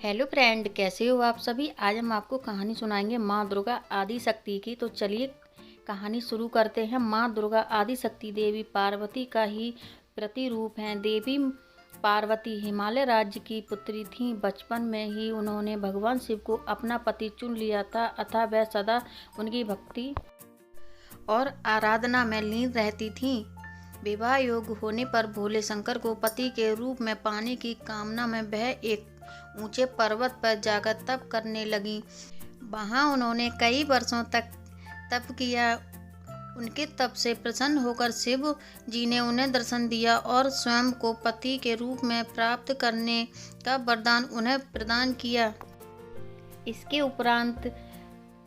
Hello friend, कैसे हो आप सभी। आज हम आपको कहानी सुनाएंगे माँ दुर्गा आदि शक्ति की। तो चलिए कहानी शुरू करते हैं। माँ दुर्गा आदि शक्ति देवी पार्वती का ही प्रतिरूप हैं। देवी पार्वती हिमालय राज्य की पुत्री थीं। बचपन में ही उन्होंने भगवान शिव को अपना पति चुन लिया था, अतः वह सदा उनकी भक्ति और आराधना में लीन रहती थीं। विवाह योग्य होने पर भोले शंकर को पति के रूप में पाने की कामना में वह एक ऊंचे पर्वत पर जाकर तप करने लगीं। वहां उन्होंने कई वर्षों तक तप किया। उनके तप से प्रसन्न होकर शिव जी ने उन्हें दर्शन दिया और स्वयं को पति के रूप में प्राप्त करने का वरदान उन्हें प्रदान किया। इसके उपरांत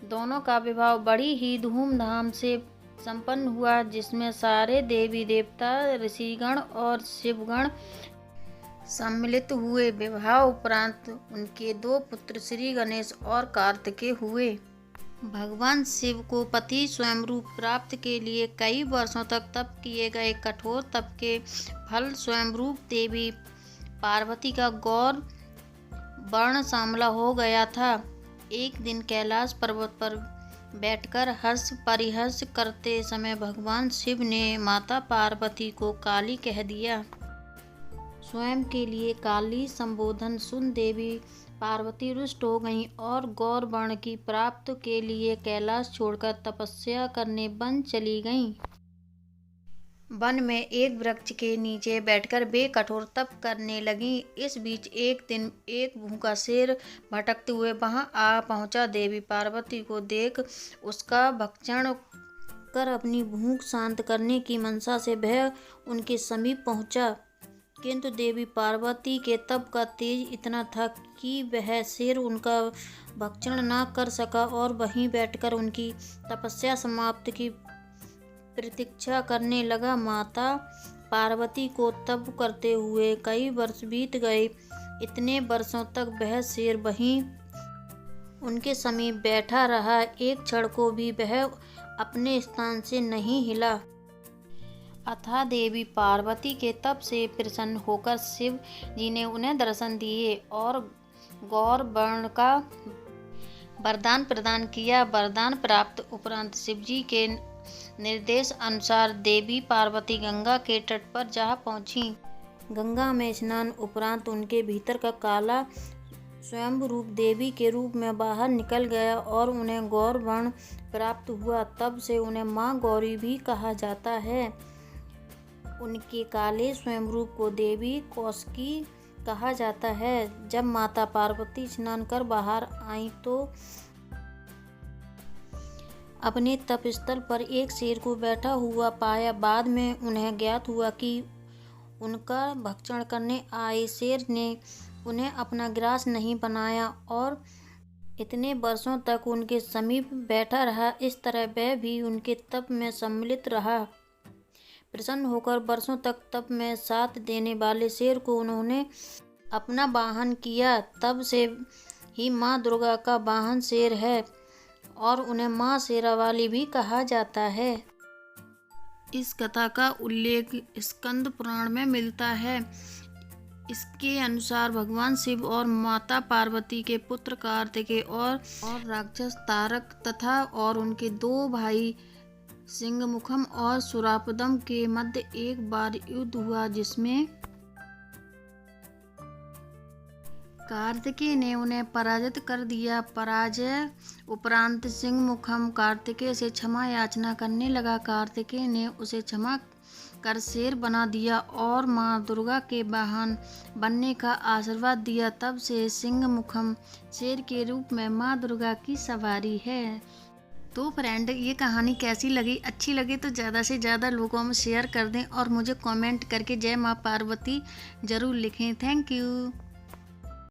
दोनों का विवाह बड़ी ही धूमधाम से संपन्न हुआ, जिसमें सारे देवी देवता, ऋषिगण और शिवगण सम्मिलित हुए। विवाह उपरांत उनके दो पुत्र श्री गणेश और कार्तिकेय हुए। भगवान शिव को पति स्वयंरूप प्राप्त के लिए कई वर्षों तक तप किए गए। कठोर तप के फल स्वयंरूप देवी पार्वती का गौर वर्ण सांवला हो गया था। एक दिन कैलाश पर्वत पर बैठकर हर्ष परिहर्ष करते समय भगवान शिव ने माता पार्वती को काली कह दिया। स्वयं के लिए काली संबोधन सुन देवी पार्वती रुष्ट हो गईं और गौर वर्ण की प्राप्ति के लिए कैलाश छोड़कर तपस्या करने वन चली गईं। वन में एक वृक्ष के नीचे बैठकर वे कठोर तप करने लगीं। इस बीच एक दिन एक भूखा शेर भटकते हुए वहां आ पहुंचा। देवी पार्वती को देख उसका भक्षण कर अपनी भूख शांत करने की मंशा से वह उनके समीप पहुंचा, किंतु देवी पार्वती के तप का तेज इतना था कि वह शेर उनका भक्षण न कर सका और वहीं बैठकर उनकी तपस्या समाप्ति की प्रतीक्षा करने लगा। माता पार्वती को तप करते हुए कई वर्ष बीत गए। इतने वर्षों तक वह शेर वहीं उनके समीप बैठा रहा। एक क्षण को भी वह अपने स्थान से नहीं हिला। अतः देवी पार्वती के तप से प्रसन्न होकर शिव जी ने उन्हें दर्शन दिए और गौर वर्ण का वरदान प्रदान किया। वरदान प्राप्त उपरांत शिव जी के निर्देश अनुसार देवी पार्वती गंगा के तट पर जा पहुंची। गंगा में स्नान उपरांत उनके भीतर का काला स्वयं रूप देवी के रूप में बाहर निकल गया और उन्हें गौर वर्ण प्राप्त हुआ। तब से उन्हें माँ गौरी भी कहा जाता है। उनके काले स्वयं रूप को देवी कौशिकी कहा जाता है। जब माता पार्वती स्नान कर बाहर आई तो अपने तप स्थल पर एक शेर को बैठा हुआ पाया। बाद में उन्हें ज्ञात हुआ कि उनका भक्षण करने आए शेर ने उन्हें अपना ग्रास नहीं बनाया और इतने वर्षों तक उनके समीप बैठा रहा। इस तरह वह भी उनके तप में सम्मिलित रहा। प्रसन्न होकर वर्षों तक तप में साथ देने वाले शेर को उन्होंने अपना वाहन किया। तब से ही माँ दुर्गा का वाहन शेर है और उन्हें माँ शेरावाली भी कहा जाता है। इस कथा का उल्लेख स्कंद पुराण में मिलता है। इसके अनुसार भगवान शिव और माता पार्वती के पुत्र कार्तिकेय और राक्षस तारक तथा और उनके दो भाई सिंहमुखम और सुरापदम के मध्य एक बार युद्ध हुआ, जिसमें कार्तिकेय ने उन्हें पराजित कर दिया। पराजय उपरांत सिंहमुखम कार्तिकेय से क्षमा याचना करने लगा। कार्तिकेय ने उसे क्षमा कर शेर बना दिया और माँ दुर्गा के वाहन बनने का आशीर्वाद दिया। तब से सिंहमुखम शेर के रूप में माँ दुर्गा की सवारी है। तो फ्रेंड, ये कहानी कैसी लगी? अच्छी लगी तो ज़्यादा से ज़्यादा लोगों में शेयर कर दें और मुझे कमेंट करके जय माँ पार्वती ज़रूर लिखें। Thank you.